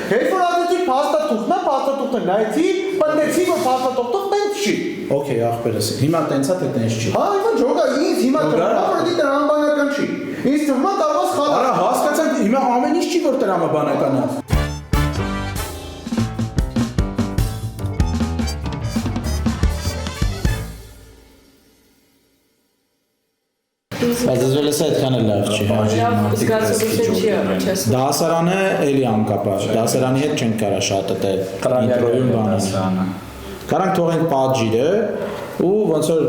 Երբ որ ասեցի փաստաթուղթն նայեցի, պնդեցի, որ փաստաթուղթով տենց չի։ Okay, ախպերս։ Հիմա տենցա թե տենց չի։ Հա, հիմա ջոգա, ինձ հիմա տրամաբանական չի, տրամաբանական չի։ Ինձ թվում է կարող ես խաղալ։ Արա հասկացանք, հիմա ամեն ինչ չի որ տրամաբանական է։ Բայց զվելեսը այդքան էլ լավ չի։ Զգացողություն չի առաջ։ Դասարանը էլի անկապար։ Դասարանի հետ չենք կարա շատ դել։ Ինտրոյում բանը։ Կարանք թողենք պատժիրը ու ոնց որ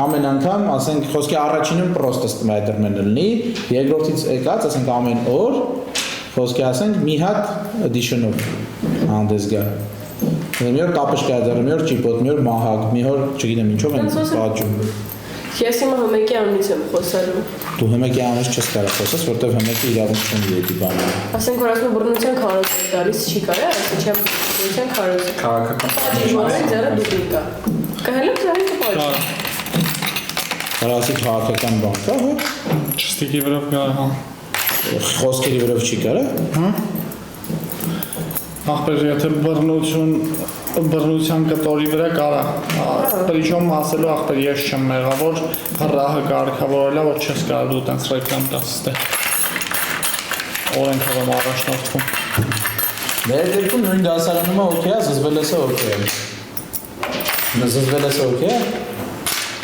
ամեն անգամ, ասենք խոսքի առաջինում պրոստը Spider-Man-ը լինի, երկրորդից եկած, ասենք ամեն օր խոսքի ասենք մի հատ addition-ով հանդես գա։ Մի օր տապշկա դեռ, մի օր ճիպոտ, մի օր մահակ, մի օր չգիտեմ ինչով են պատժում։ Ես հիմա հմեկի անունից եմ խոսալու։ Դու հմեկի անունից չես կարող խոսես, որտեղ հմեկի իրավունք չունի դեպի բանը։ Ասենք որ ասում բռնության քարոզ է տալիս, չի կարա, ասում չեմ բռնության քարոզ է։ Քաղաքական։ Պատժի ձեռը դուպլիկա։ Կհելեմ ձեռը կպաճ։ Կարասի քաղաքական բան կա, հա։ Չստիկի վրով գա, հա։ Խոսքերի վրով չի կարա։ Հա։ Ախպեր, եթե բռնության կտորի վրա կարա, պրիչոմ ասելու ախպեր ես չեմ մեղավոր, հրահը կարգավորելա, որ չես կարող դու տենց ռեկլամ տաս ստե։ Օրենքով եմ առաջնորդվում։ Մեր դեպքում նույն դասարանում է օքեյ, զզվելեսը օքեյ է։ Զզվելեսը օքեյ է։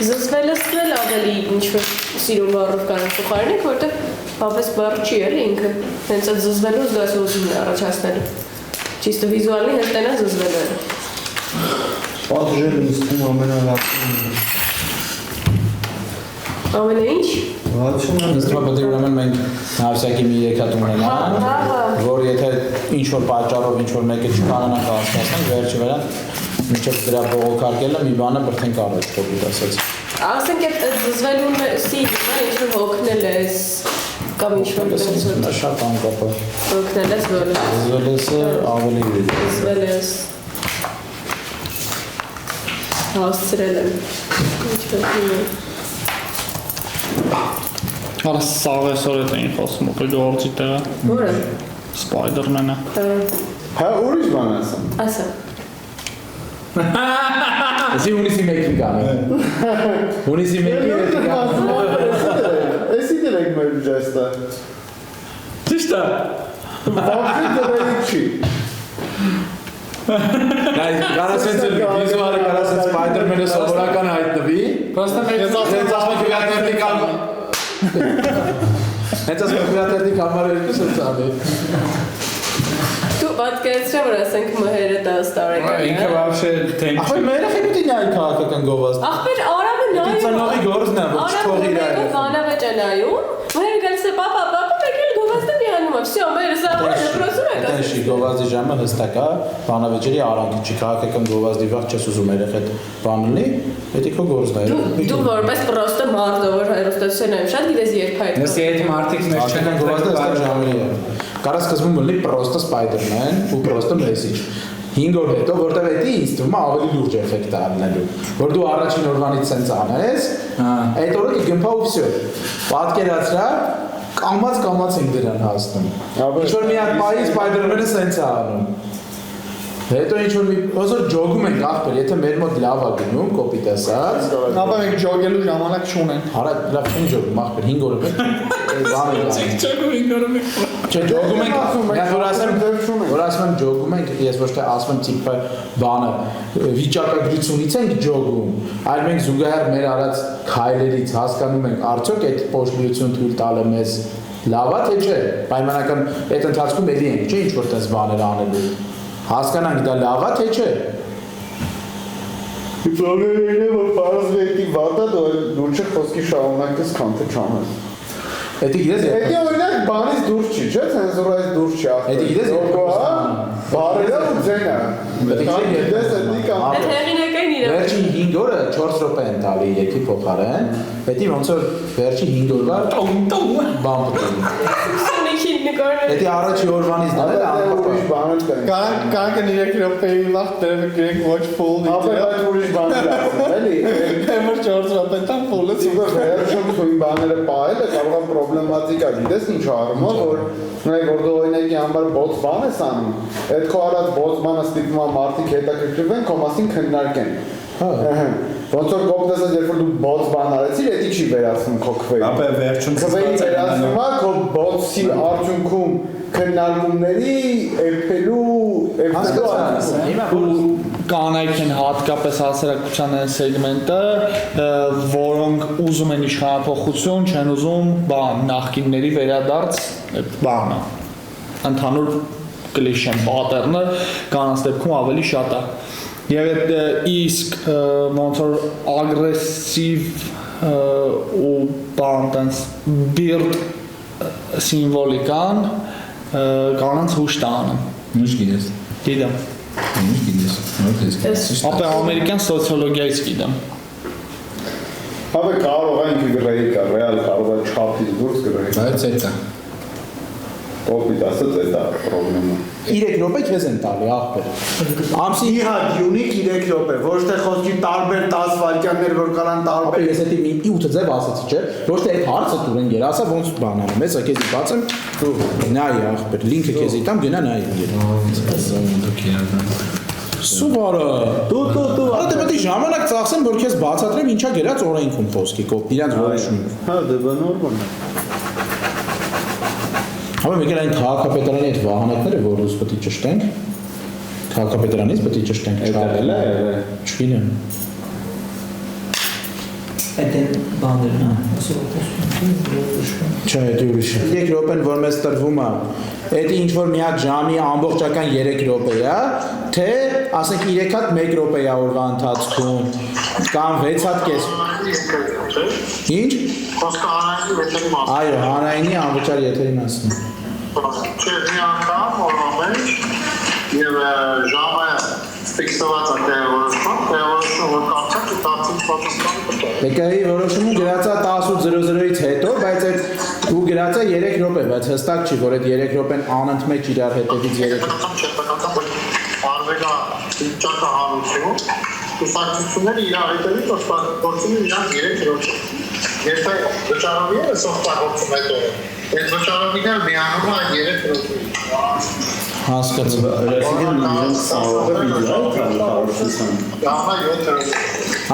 Զզվելեսն էլ ավելի ինչ-որ սիրում բառով կարող փոխարինեք, որտեղ բավես բառ չի էլ ինքը։ Հենց այդ զզվելու զգացողությունն է առաջացնելու։ Ճիշտ վիզուալի հետ տենա զզվելու է։ Պատժել ինձ թվում ամենալավն է։ Ամենը ինչ։ Ըստ պետք է ուրեմն մենք հավասարակի մի եկատ ունենանք, որ եթե ինչ-որ պատճառով ինչ-որ մեկը չկարողանա հասկանալ, վերջի վրա մինչև դրա բողոքարկելը մի բանը բրթենք առաջ, կոպիտ ասած։ Ասենք այդ զզվելուն սիրում է ինչ-որ հոգնել ես կամ ինչ-որ Դա շատ անկապ է։ հոգնել ես որը։ Զզվելեսը ավելի Զզվել ես։ Հասցրել եմ։ Ինչ-որ դիմը։ Արա սաղ այսօր էտ էին խոսում ուղի գործի տեղը։ Որը։ Spider-Man-ը։ Հա, ուրիշ բան ասեմ։ Ասա։ Εσύ ունիսի մեկին կանը։ Ունիսի մեկին կանը։ Էսի դրեք մեր ջեստը։ Ճիշտ է։ Բավական դրեք չի։ Նայ, կարասենց վիզուալը կարասենց Spider-Man-ը սովորական հայտնվի։ Պրոստը Հենց ասում քվիատերտի կամ Հենց ասում քվիատերտի կամարը երկուս եմ ծանի։ Դու պատկերացրու որ ասենք մհերը 10 տարեկան է։ ինքը вообще թենք։ Ախր մեր երեխեքի նայ քաղաքական գովազդ։ Ախպեր Արամը նայում։ Ծանողի գործն է, որ չթողի իրար։ Արամը կանավեճ է նայում։ Մհերը գալիս է պապա, եկել գովազդը միանում է։ Всё, մեր զավակը դպրոցում է գալիս։ Դեշի գովազդի ժամը հստակ է, բանավեճերի արանքը չի քաղաքական գովազդի վաղ չես ուզում երեխեդ բանլի, պետք է քո գործն է։ Դու որպես պրոստը մարդ որ հայրոստացիան եմ շատ գիտես երբ հայտ։ Նսի այդ մարտիկ մեր Քաղաքական գովազդը այստեղ ժամերի է։ Կարա սկզբում լինի պրոստը Spider-Man ու պրոստը Message։ 5 օր հետո, որտեղ էդի ինձ թվում է ավելի լուրջ էֆեկտ է առնելու, որ դու առաջին օրվանից սենց անես, այդ օրը կգնփա ու վсё։ Պատկերացրա կամած ենք դրան հասնում։ Ինչ-որ մի հատ պայի Spider-Man-ը սենց է անում։ Հետո ինչ-որ մի ոսոր ջոգում ենք ախպեր, եթե մեր մոտ լավ է գնում, կոպիտ ասած։ Ապա մենք ջոգելու ժամանակ չունենք։ Արա լավ չեն ջոգում ախպեր 5 օրը մեկ բան է։ Ջոգում 5 օրը մեկ։ Չէ, ջոգում ենք, որ ասում եմ ջոգում ենք, ես ոչ թե ասում եմ տիպը բանը վիճակագրությունից ենք ջոգում, այլ մենք զուգահեռ մեր արած քայլերից հասկանում ենք արդյոք այդ փոշլիություն թույլ տալը մեզ լավ է թե չէ։ Պայմանական այդ ընթացքում էլի ենք, չէ՞ ինչ որ տես բաներ անելու։ Հասկանանք դա լավ է թե չէ։ Պրոբլեմն է որ պարզվեքի վատա դու չէ խոսքի շարունակես քան թե չանես։ Էդի գիտես։ Էդի օրինակ բանից դուրս չի, չէ՞, ցենզուրայից դուրս չի ախր։ Էդի գիտես։ Բարերը ու ձենը։ Գիտես էդի կամ։ Այդ հեղինակային իրավունք։ Վերջին 5 օրը 4 րոպե են տալի եկի փոխարեն։ Էդի ոնց որ վերջին 5 օրվա բան պատմում։ Սոնիքին նկարներ։ Էդի առաջի օրվանից դա էլ Ուրիշ բաներ տենց։ Կանք 3 րոպեի վաղ դերևը գրենք ոչ full Ապա այդ ուրիշ բան դարձել, էլի։ Հեմը 4 րոպետան full-ը Սուպեր վերջում քույն բաները պահելը կարող է պրոբլեմատիկա, գիտես ինչ առումով, որ նույնիսկ որ դու օրինակի համար բոց բան ես անում, այդ քո արած բոց բանը ստիպում է մարդիկ հետաքրքրվեն, քո մասին քննարկեն։ Ոնց որ կոպտեսը երբ որ դու բոց բան արեցիր, դա չի վերացնում քո քվեին։ Ապա վերջում Քվեին վերացնում է քո բոցի արդյունքում քննարկումների կանայք են հատկապես հասարակության այն սեգմենտը, որոնք ուզում են իշխանափոխություն, չեն ուզում բան նախկինների վերադարձ այդ բանը։ Ընդհանուր կլիշեն պատերնը կանանց դեպքում ավելի շատ է։ Եվ այդ իսկ ոնց որ ագրեսիվ ու բան տենց բիրդ սիմվոլիկան կանանց հուշ տանում։ Ինչ գիտես։ Գիտեմ։ Ինչ գիտես։ Ապա ամերիկյան սոցիոլոգիայից գիտեմ։ Ապա կարող է ինքը գրեի կա, ռեալ կարող է չափից դուրս գրեի։ Բայց այդ է։ Կոպիտ ասած դա պրոբլեմը։ 3 րոպե քեզ են տալի ախպեր։ Ամսի Իհարկե յունիկ 3 րոպե, ոչ թե խոսքի տարբեր 10 վայրկյաններ, որ կանան տարբեր։ Ես էդի մի 8 ձև ասացի, չէ՞։ Ոչ թե այդ հարցը դուրեն երասա ոնց բան անում։ Ես քեզի բացեմ, դու նայ ախպեր, լինքը քեզի տամ, գնա նայ։ Սուվարը։ Դու։ Այդը պետք է ժամանակ ծախսեմ, որ քեզ բացատրեմ ինչա գերած օրենքում խոսքի կոպ, իրանց որոշում։ Հա, դա նորմալ է։ Համը մեկ էլ այն քաղաքապետարանի այդ վահանակները, որ ուզ պետք է ճշտենք, քաղաքապետարանից պետք է ճշտենք, չարել է, չգիտեմ։ Այդ բաներն է, Չէ, դա ուրիշ է։ 3 րոպեն, որ մեզ տրվում է, այդ ինչ որ մի հատ ժամի ամբողջական 3 րոպե է, թե ասենք 3 հատ 1 րոպե է օրվա ընթացքում, կամ 6 հատ կես։ Ինչ? Խոսքը հանրային եթերի մասին։ Այո, հանրայինի անվճար եթերի մասին։ Չէ, մի անգամ օրվա մեջ եւ ժամը ֆիքսված է որոշում, որ կարծեմ թե 10-ից պատասխան կտա։ Եկայի որոշումը գրածա 10:00-ից հետո, բայց այդ ու գրածա 3 րոպե, բայց հստակ չի, որ այդ 3 րոպեն անընդմեջ իրար հետևից 3 Արվեգա ճակա հանություն, ուսակցությունները իրար հետևից գործում են իրանք 3 րոպե։ Եթե վճարովի է սոխտագործում այդ օրը, այդ վճարովիները միանում է 3 րոպե։ հասկացա։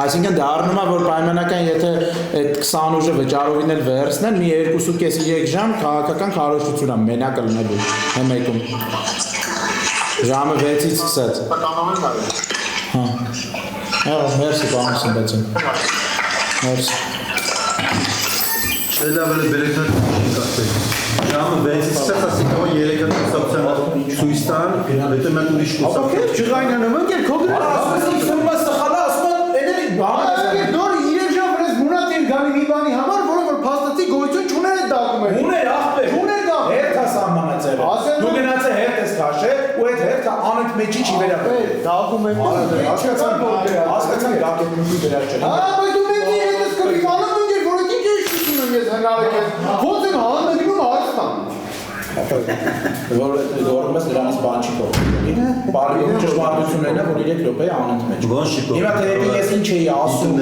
Այսինքն դա առնում է, որ պայմանական եթե այդ 20 ուժը վճարովին էլ վերցնեն, մի 2.5-3 ժամ քաղաքական քարոզություն է մենակ լինելու հեմեկում։ Ժամը 6-ից սկսած։ Հա։ Մերսի պարոն Սմբեցյան։ Մերսի։ Լավը բերեկան կասել։ Ժամը 6-ից սկսած ասիկով 3 հատ ցույց տան, հետո մենք ուրիշ Ապա քեզ ջղայնանում են քո գրած։ Ասում եմ սխալա, ասում եմ էլի բան։ Դոր 3 ժամ վրես մունած են գալի մի բանի համար, որը որ փաստացի գոյություն չուներ այդ դակումենտը։ Ուներ ախպեր։ Ուներ դա։ Հերթա սահմանացել։ Դու գնացե հերթ ես քաշել ու այդ հերթը անընդմեջի չի վերաբերել։ Դակումենտը Հասկացան գակետնուկի վերած չէ։ Հա, բայց դու մեծ ես կրկին անում ես, որ ինչ ես ուզում ես հնարեք ես։ Ոնց եմ հանդիպում Հայաստան։ Որ մեզ դրանից բան չի կողմի։ Բարի ճշմարտությունն է, որ 3 րոպե անընդմեջ։ Ոնց չի կողմի։ Հիմա թե ես ինչ էի ասում,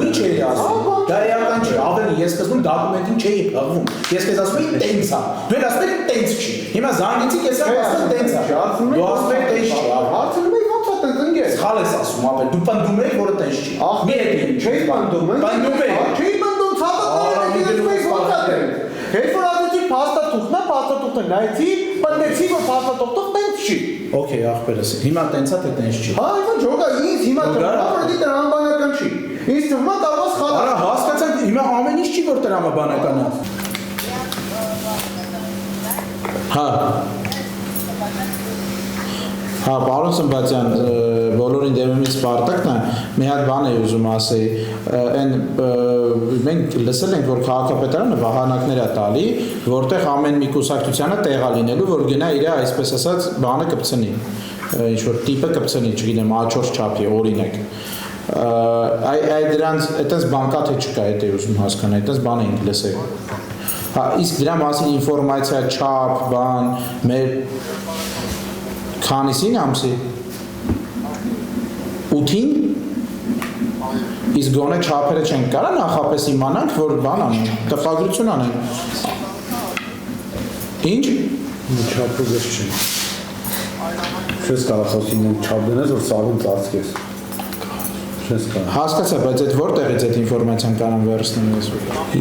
ինչ էի ասում։ Դա էական չէ, ավելի ես սկզբում դոկումենտին չէի փակվում։ Ես քեզ ասում էի տենց է։ Դու էլ ասում ես տենց չի։ Հիմա զանգեցի քեզ ասում տենց է։ Դու ասում ես տենց չի։ Հարցնում եմ ոնց է տենց ընկեր։ Խալ ես ասում, ապա դու պնդում ես, որ տենց չի։ Մի հետի Չէի պնդում, Պնդում ես։ Չէի պնդում, ցավը ես մեզ ոնց է տենց։ Հետ որ ասեցի փաստաթուղթն է, փաստաթուղթը նայեցի, պնդեցի որ փաստաթուղթը տենց չի։ Okay, ախպերս։ Հիմա տենց է, թե տենց չի։ Հա, իվա ջոգա, ինձ հիմա տրամաբանական տրամաբանական չի։ Ինձ թվում է կարող է սխալ։ Արա հասկացա, հիմա ամեն ինչ չի որ տրամաբանական է։ Հա։ Հա, պարոն Սմբացյան, բոլորին դեմումից Սպարտակն է, մի հատ բան էի ուզում ասեի, մենք լսել ենք, որ քաղաքապետարանը վահանակներ է տալի, որտեղ ամեն մի կուսակցությանը տեղ է լինելու, որ գնա իր այսպես ասած բանը կպցնի, ինչ-որ տիպը կպցնի, չգիտեմ, A4 չափի, օրինակ։ Այդ դրանց, այդպես բանկա թե չկա, այդ է ուզում հասկանալ, այդպես բան էինք լսել։ Հա, իսկ դրա մասին ինֆորմացիա չափ, բան, մեր Քանիսին ամսի։ 8-ին։ Իսկ գոնե չափերը չենք կարա նախապես իմանանք, որ բան անենք, տպագրություն անենք։ Ինչ։ Չափը դες չի։ Չես կարող խոսինեն չափ դնես, որ սաղում ծածկես։ Չես կարող։ Հասկացա, բայց այդ որտեղից այդ ինֆորմացիան կարող վերցնեմ ես։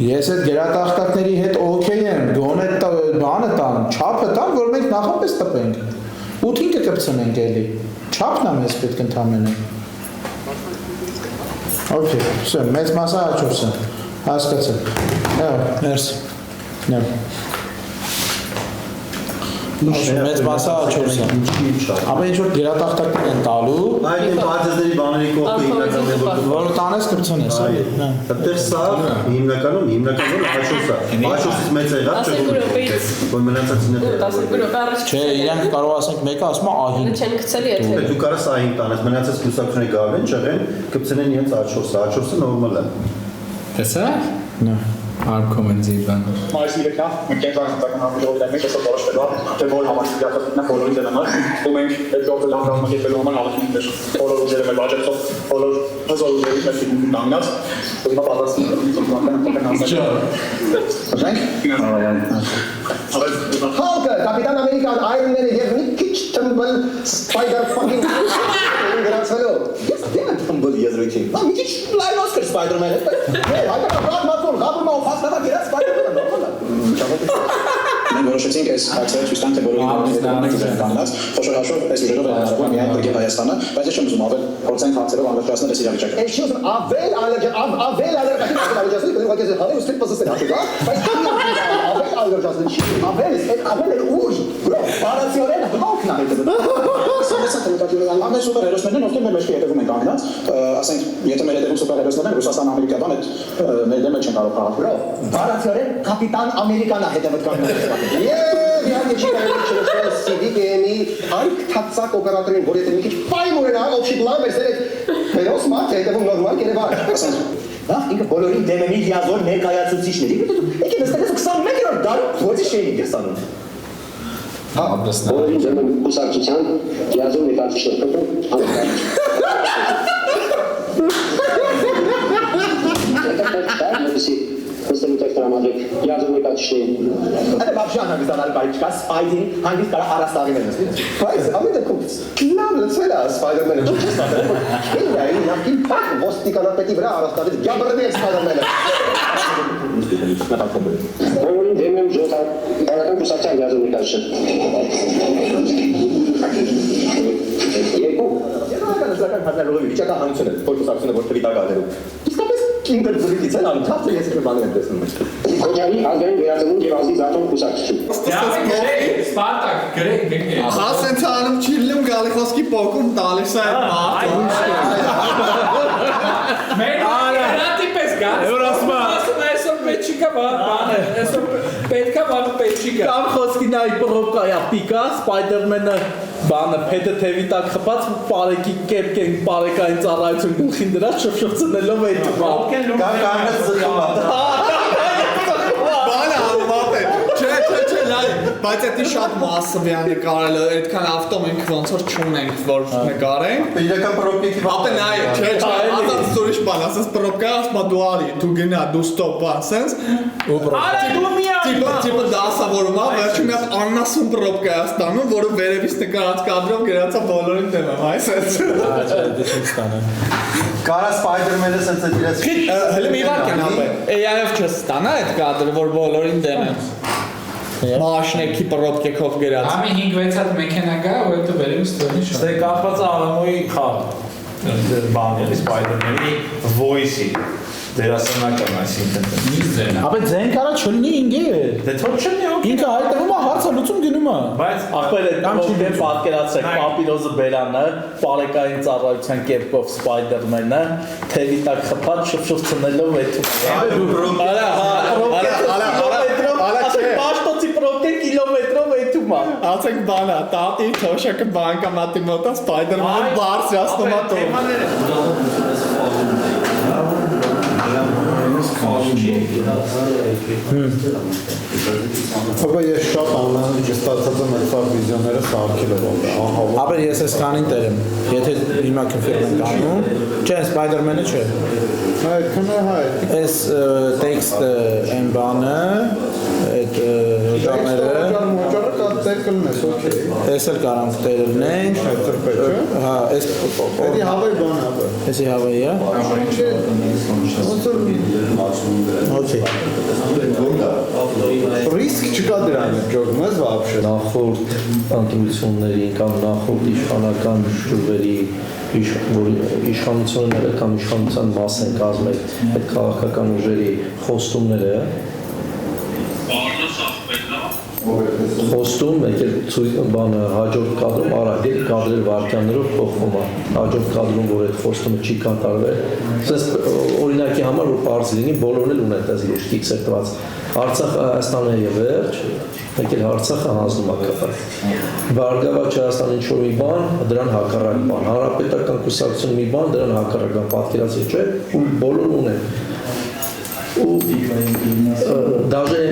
Ես այդ գերատախտակների հետ օքեյ եմ, գոնե բանը տան, չափը տան, որ մենք նախապես տպենք։ 8-ին կկպցնենք էլի։ Չափն է մեզ պետք ընդամենը։ Okay, все, մեծ մասը աճուրս է, հասկացա։ Մերսի։ Մեծ մասը աճուրս է։ Ապա ինչ որ գերատախտակներ են տալու։ Այդ են բաժնների բաների կողքը Որ տանես կպցնես։ Այդտեղ սա հիմնականում աճուրս է։ Աճուրսից մեծ է եղած չէ։ Որ մնացածին է։ 12 րոպե առաջ։ Չէ, իրանք կարող ասենք մեկը ասում է ահին։ Չեն գցելի եթե։ Դու կարաս ահին տանես, մնացած կուսակցությունները գալեն, չեղեն, կպցնեն իրենց աճուրսը։ Աճուրսը նորմալ է։ Տեսա՞։ Նա։ Արմ կոմենտի բան։ Մայիսի վեկա, մենք կենտրոնական համաժողովի մեջ ասա որոշվելով, թե որ համակարգիչն է բոլորի դերամը, ու մենք այդ գործը լավ կազմակերպելու համար ալիքին դեր բոլոր ուժերը մեր բաժետով, բոլոր հզորությունների մեջ դանգած, ու հիմա պատասխան Hulk, Կապիտան Ամերիկան, Iron Man-ը եւ մի քիչ թմբլ Spider fucking գրանցվելով։ Ես դեմ եմ թմբլ եզրույթին։ Մի քիչ լայն Oscar Spider-Man-ը։ Հայկական մատոն, գաբրմա ու փաստավա գերած Spider-Man-ը նորմալ է։ Մենք որոշեցինք այս հարցերը ցույց տանք, թե բոլորի դերամները կանգնած, խոշոր հաշվով այս ուժերով հնարավոր միայն բրգել Հայաստանը, բայց ես չեմ ուզում ավել փորձենք հարցերով անդրադառնալ այս իրավիճակը։ Ես չուզում ավել ալերգիա ուղղակի հարցը ու ստիպ պասել հաշվա, բայց Avel uși, bro, parațiorel, Hulk n-are de Am mers superherosmeni, ովքեր մեր մեջքի հետևում են կանգնած, ասենք, եթե մեր հետևում սուպերհերոսներ են, Ռուսաստան, Ամերիկա, բան այդ մեր դեմը չեն կարող փոխել։ Bro, parațiorel, Կապիտան Ամերիկան է հետևում կանգնած։ Եվ իհարկե չի կարող չնշել CDPM-ի հարկ թացակ օպերատորին, որ եթե մի քիչ պայմ ունենա, օփշի բլան վերցել այդ հերոս մարդը հետևում նորմալ կերևար։ Նախ ինքը բոլորին դեմենի լիազոր ներկայացուցիչների։ Եկեք նստենք 21-րդ դարում ոչի չէին դեսանում։ Հա, բոլորին դեմեն կուսակցության լիազոր ներկայացուցիչներ։ Այդ բաբշան հանգստանալ բայց չկա Սպայդին հանգիստ կարա առաստաղին են նստի։ Բայց ամեն դեպքում լավ լցվել է Սպայդերմենը չի ստացել։ Ինքնին նախին փակ ոստիկանապետի վրա առաստաղից գաբրդի Սպայդերմենը։ Բոլորին դեմ եմ ժողովրդի բանական կուսակցության լիազոր ներկայացուցիչ։ Երկու Եվրոպական հանրահավաքների վիճակահանությունը որ կուսակցությունը որ թվի տակալերու։ Իսկապես ինտերվյուից են անում թափը ես բաներ եմ տեսնում։ Քոջարի ազգային վերածնունդ եւ ազգի զատոն կուսակցություն։ Սպարտակ, գրեք։ Հասեն ցանում չիլում գալիխոսկի պոկում տալիս է մարդը։ Մեր ռատիպես գա։ Եվրոսմա։ Այսօր պետք է բանը, այսօր պետք է բանը պետք է։ Կամ խոսքի նայ պրոկայա պիկա Spider-Man-ը բանը փեթը թևի տակ խփած բարեկի կեպկեն բարեկային ծառայություն գլխին դրած շփշփցնելով այդ բանը։ Կանգնած զգում է։ Բանը համապ է։ Չէ, լայ, բայց դա շատ մասսովյան նկարել է, այդքան ավտոմ ենք ոնց որ չունենք որ նկարենք։ Իրական պրոբլեմի Ապա նայ, չէ, ազատ ուրիշ բան, ասես պրոբկա, ասма դու արի, դու գնա, դու ստոպ, ասես։ Արա դու միա։ Տիպը դասավորում է, վերջում մի հատ աննասուն պրոբկա է ստանում, որը վերևից նկարած կադրով գրած է բոլորին դեմը, այսպես։ Կարա Spider-Man-ը սենց այդ իրաց։ Հələ մի վարք են ապե։ AI-ով չստանա այդ կադրը, որ բոլորին դեմ է։ Մաշնեկի պրոբկեքով գրած։ Ամի 5-6 հատ մեքենա գա, ու հետո վերևից տոնի շա։ Դե կախված է Ալամոյի խաղ։ Բաների Spider-Man-ի voice-ի դերասանական, այսինքն։ Ապա ձեն կարա չլինի ինգե։ Դե թող չլինի, օքեյ։ Ինքը հայտնում է հարցը լուծում գնում է։ Բայց Ախպեր այդ կամչին պատկերացրեք Պապիրոզը Բերանը, բարեկային ծառայության կերպով Spider-Man-ը, թևի տակ խփած շփշփցնելով այդ։ Պաշտոցի պրոբկե կիլոմետրով այդում է։ Ասենք բանա, տատի թոշակը բանկամատի մոտ է Spider-Man-ը բարձրացնում է տող։ Ապա ես շատ անհանգիստ ստացած եմ այդ ֆար վիզիոները սարքելով ահա Ապա ես այս կանին տերեմ։ Եթե հիմա կոնֆիրմ ենք անում, չէ, Spider-Man-ը չէ։ այդքան է հայ Այս տեքստը այն բանը, այդ օջարները, օջարը կա տեր կլնես, օքեյ ես էլ կարանք տերելնենք։ Այդպես չէ։ Հա, այս Էդի հավայի բան ապա։ էսի հավայի է։ Okay։ Ռիսկ չկա դրան ջոգում ես вообще։ Նախորդ ընտրությունների կամ նախորդ իշխանական ճյուղերի իշխանությունները կամ իշխանության մաս են կազմել այդ քաղաքական ուժերի խոստումները խոստում եկել բանը հաջորդ կադրում արագ կադրել վարքյաններով փոխվում է հաջորդ կադրում որ այդ խոստումը չի կատարվել ասես օրինակի համար որ բարձ լինի բոլորն էլ ունեն այս լուշքի ցերտված Արցախը Հայաստանը եւ վերջ եկել Արցախը հանձնում է կապը Բարգավաճ Հայաստանը ինչ որ մի բան դրան հակառակ բան հանրապետական կուսակցությունը մի բան դրան հակառակ բան պատկերացրի չէ ու բոլորն ունեն ու դաժե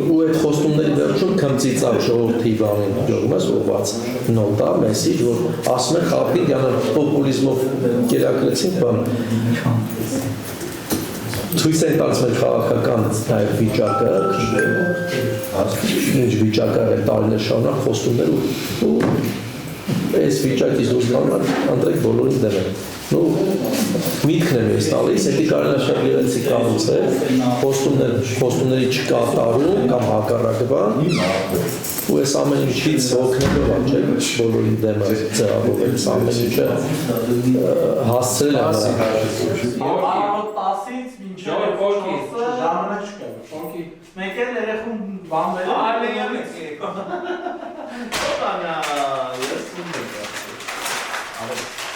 ու այդ խոստումների վերջում քմծիծավ ժողովրդի բանին ջողմաս ուղված նոտա մեսեջ որ ասում է խաղի դիանա պոպուլիզմով կերակրեցին բան ցույց են տալիս մեր քաղաքական նաև վիճակը ինչ վիճակը է տարիներ շարունակ խոստումներ ու այս վիճակից դուրս գալու ընտրեք բոլորին դեմ Ну, միտքն եմ ես տալիս, հետի կարելի է շատ գեղեցիկ կառուցել, խոստումների չկատարում կամ հակառակը բան, ու այս ամեն ինչից հոգնելով աչել բոլորի դեմը ձևավորել, այս ամեն ինչը հասցրել է նրան։ Առավոտ 10-ից մինչև 4-ը ժամանակ չկա, շոկի։ Մեկ էլ երեխուն բանվել է։ Այլ եղեք եկա։ Ո՞տանա, ես ում եմ։